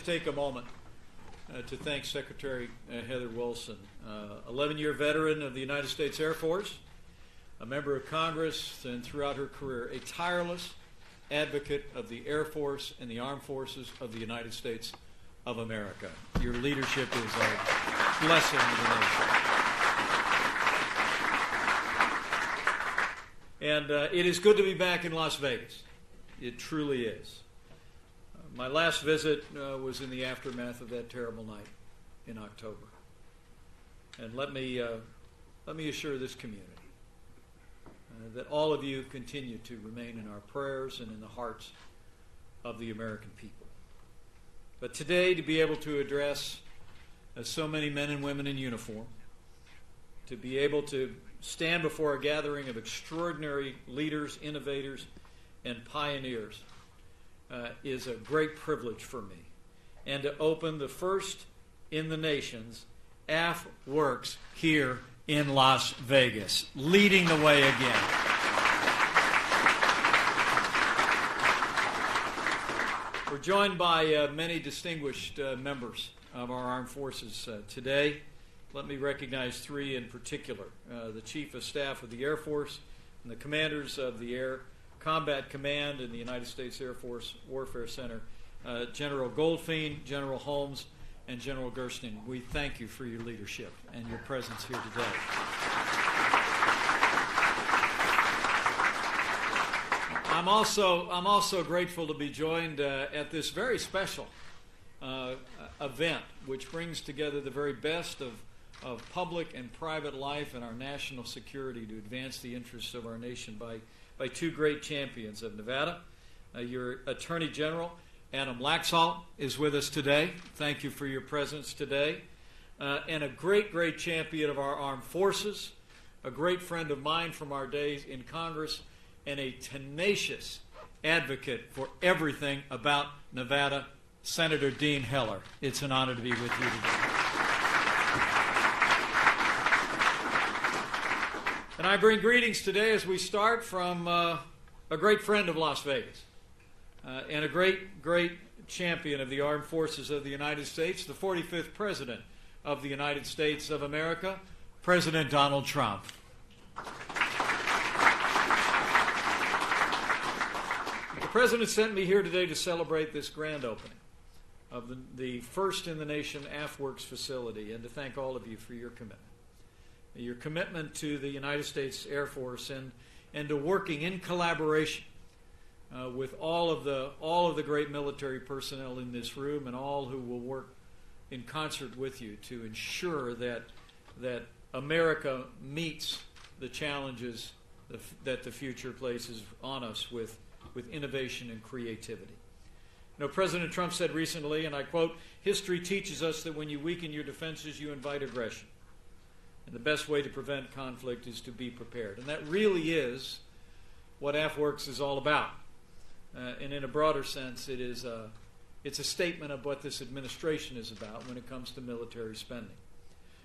just take a moment to thank Secretary Heather Wilson, 11-year veteran of the United States Air Force, a member of Congress, and throughout her career, a tireless advocate of the Air Force and the Armed Forces of the United States of America. Your leadership is a blessing to the nation. And it is good to be back in Las Vegas. It truly is. My last visit was in the aftermath of that terrible night in October. And let me assure this community that all of you continue to remain in our prayers and in the hearts of the American people. But today, to be able to address so many men and women in uniform, to be able to stand before a gathering of extraordinary leaders, innovators, and pioneers is a great privilege for me. And to open the first in the nation's AFWERX here in Las Vegas, leading the way again. We're joined by many distinguished members of our armed forces today. Let me recognize three in particular: the Chief of Staff of the Air Force and the commanders of the Air Combat Command in the United States Air Force Warfare Center, General Goldfein, General Holmes, and General Gerstein. We thank you for your leadership and your presence here today. I'm also grateful to be joined at this very special event, which brings together the very best of public and private life and our national security to advance the interests of our nation by two great champions of Nevada. Your Attorney General, Adam Laxalt, is with us today. Thank you for your presence today. And a great champion of our armed forces, a great friend of mine from our days in Congress, and a tenacious advocate for everything about Nevada, Senator Dean Heller. It's an honor to be with you today. And I bring greetings today as we start from a great friend of Las Vegas and a great champion of the Armed Forces of the United States, the 45th President of the United States of America, President Donald Trump. The President sent me here today to celebrate this grand opening of the first in the nation AFWERX facility, and to thank all of you for your commitment to the United States Air Force and to working in collaboration with all of the great military personnel in this room and all who will work in concert with you to ensure that America meets the challenges that the future places on us with innovation and creativity. You know, President Trump said recently, and I quote, "History teaches us that when you weaken your defenses, you invite aggression. And the best way to prevent conflict is to be prepared." And that really is what AFWERX is all about. And in a broader sense, it's a statement of what this administration is about when it comes to military spending.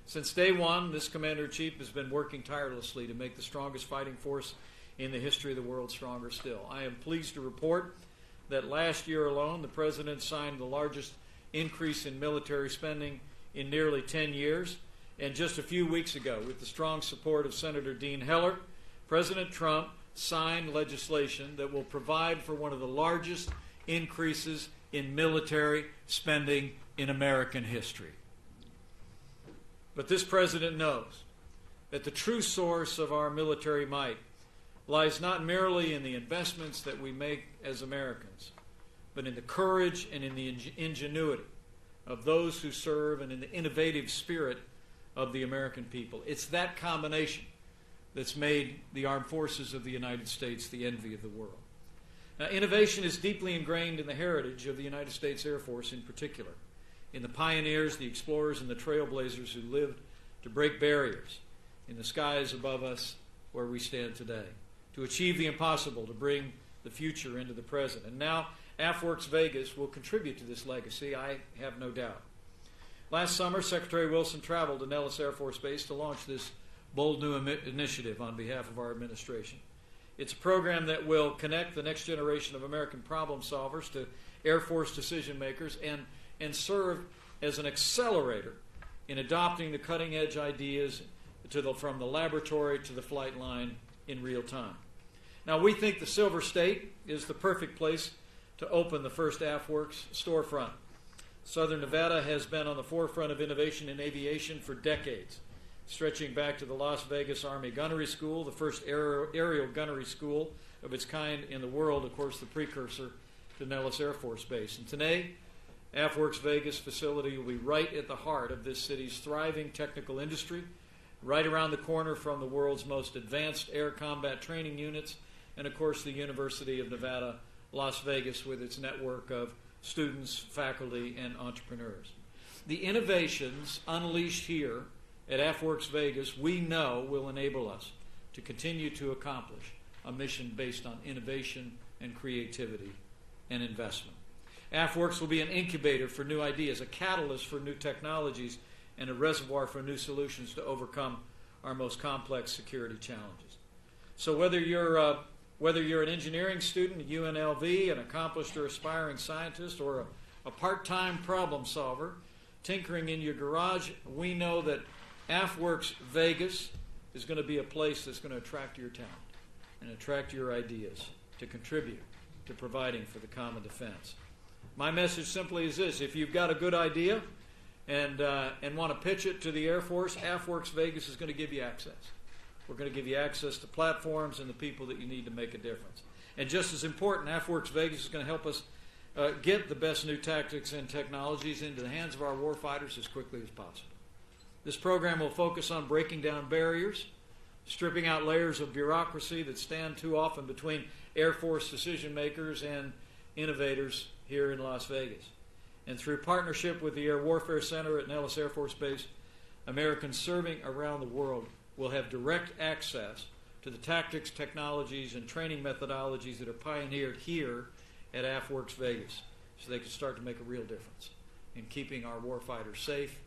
Since day one, this Commander-in-Chief has been working tirelessly to make the strongest fighting force in the history of the world stronger still. I am pleased to report that last year alone, the President signed the largest increase in military spending in nearly 10 years. And just a few weeks ago, with the strong support of Senator Dean Heller, President Trump signed legislation that will provide for one of the largest increases in military spending in American history. But this president knows that the true source of our military might lies not merely in the investments that we make as Americans, but in the courage and in the ingenuity of those who serve and in the innovative spirit of the American people. It's that combination that's made the armed forces of the United States the envy of the world. Now, innovation is deeply ingrained in the heritage of the United States Air Force in particular, in the pioneers, the explorers, and the trailblazers who lived to break barriers in the skies above us where we stand today, to achieve the impossible, to bring the future into the present. And now AFWERX Vegas will contribute to this legacy, I have no doubt. Last summer, Secretary Wilson traveled to Nellis Air Force Base to launch this bold new initiative on behalf of our administration. It's a program that will connect the next generation of American problem solvers to Air Force decision makers and and serve as an accelerator in adopting the cutting-edge ideas from the laboratory to the flight line in real time. Now, we think the Silver State is the perfect place to open the first AFWERX storefront. Southern Nevada has been on the forefront of innovation in aviation for decades, stretching back to the Las Vegas Army Gunnery School, the first aerial gunnery school of its kind in the world, of course, the precursor to Nellis Air Force Base. And today, AFWERX Vegas facility will be right at the heart of this city's thriving technical industry, right around the corner from the world's most advanced air combat training units, and of course the University of Nevada, Las Vegas, with its network of students, faculty, and entrepreneurs. The innovations unleashed here at AFWERX Vegas, we know, will enable us to continue to accomplish a mission based on innovation and creativity and investment. AFWERX will be an incubator for new ideas, a catalyst for new technologies, and a reservoir for new solutions to overcome our most complex security challenges. So whether you're an engineering student at UNLV, an accomplished or aspiring scientist, or a part-time problem solver tinkering in your garage, we know that AFWERX Vegas is going to be a place that's going to attract your talent and attract your ideas to contribute to providing for the common defense. My message simply is this: if you've got a good idea and want to pitch it to the Air Force, AFWERX Vegas is going to give you access. We're going to give you access to platforms and the people that you need to make a difference. And just as important, AFWERX Vegas is going to help us get the best new tactics and technologies into the hands of our warfighters as quickly as possible. This program will focus on breaking down barriers, stripping out layers of bureaucracy that stand too often between Air Force decision makers and innovators here in Las Vegas. And through partnership with the Air Warfare Center at Nellis Air Force Base, Americans serving around the world will have direct access to the tactics, technologies, and training methodologies that are pioneered here at AFWERX Vegas, so they can start to make a real difference in keeping our warfighters safe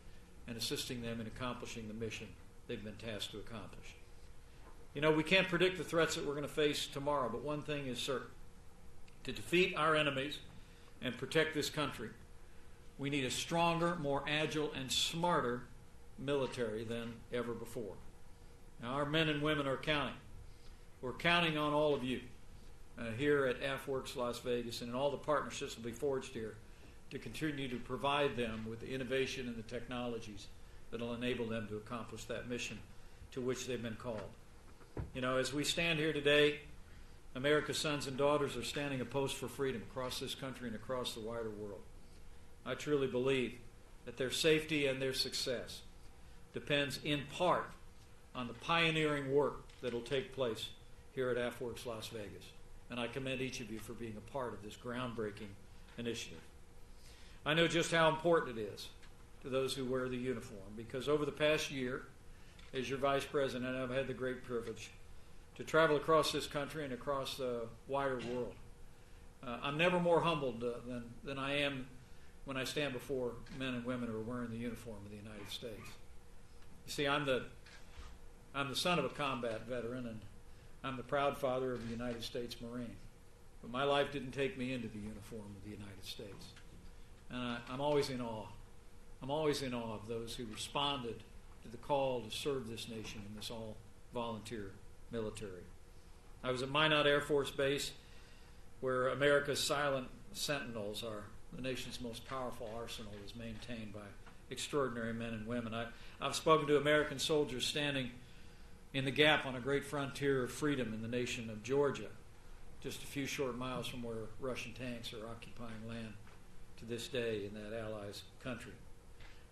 and assisting them in accomplishing the mission they've been tasked to accomplish. You know, we can't predict the threats that we're going to face tomorrow, but one thing is certain. To defeat our enemies and protect this country, we need a stronger, more agile, and smarter military than ever before. Now, our men and women are counting. We're counting on all of you here at AFWERX Las Vegas and in all the partnerships that will be forged here to continue to provide them with the innovation and the technologies that will enable them to accomplish that mission to which they've been called. You know, as we stand here today, America's sons and daughters are standing a post for freedom across this country and across the wider world. I truly believe that their safety and their success depends in part on the pioneering work that will take place here at AFWERX Las Vegas. And I commend each of you for being a part of this groundbreaking initiative. I know just how important it is to those who wear the uniform, because over the past year, as your Vice President, I've had the great privilege to travel across this country and across the wider world. I'm never more humbled than I am when I stand before men and women who are wearing the uniform of the United States. You see, I'm the son of a combat veteran, and I'm the proud father of a United States Marine. But my life didn't take me into the uniform of the United States. And I'm always in awe. I'm always in awe of those who responded to the call to serve this nation in this all-volunteer military. I was at Minot Air Force Base, where America's silent sentinels are the nation's most powerful arsenal is maintained by extraordinary men and women. I've spoken to American soldiers standing in the gap on a great frontier of freedom in the nation of Georgia, just a few short miles from where Russian tanks are occupying land to this day in that Allies country.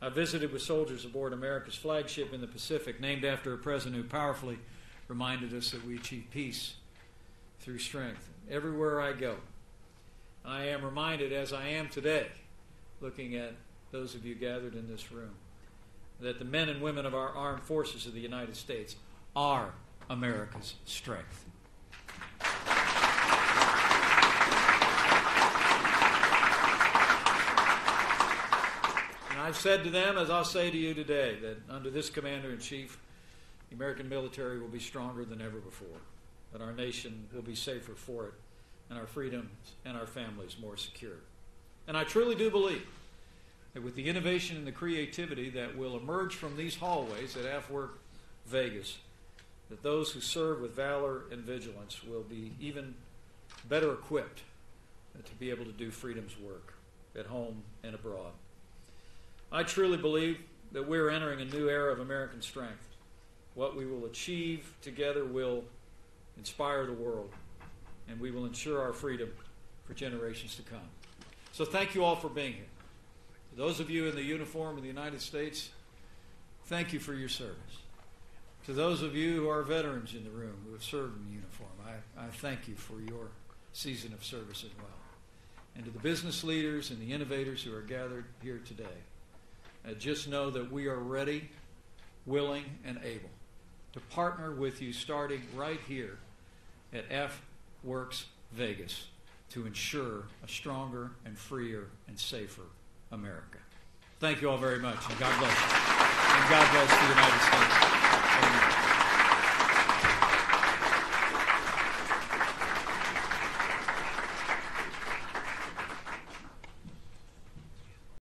I visited with soldiers aboard America's flagship in the Pacific, named after a president who powerfully reminded us that we achieve peace through strength. Everywhere I go, I am reminded, as I am today, looking at those of you gathered in this room, that the men and women of our armed forces of the United States are America's strength. And I've said to them, as I'll say to you today, that under this Commander-in-Chief, the American military will be stronger than ever before, that our nation will be safer for it, and our freedoms and our families more secure. And I truly do believe that with the innovation and the creativity that will emerge from these hallways at AFWERX Vegas, that those who serve with valor and vigilance will be even better equipped to be able to do freedom's work at home and abroad. I truly believe that we're entering a new era of American strength. What we will achieve together will inspire the world, and we will ensure our freedom for generations to come. So thank you all for being here. To those of you in the uniform of the United States, thank you for your service. To those of you who are veterans in the room who have served in uniform, I thank you for your season of service as well. And to the business leaders and the innovators who are gathered here today, just know that we are ready, willing, and able to partner with you starting right here at AFWERX Vegas to ensure a stronger and freer and safer America. Thank you all very much, and God bless you. And God bless the United States.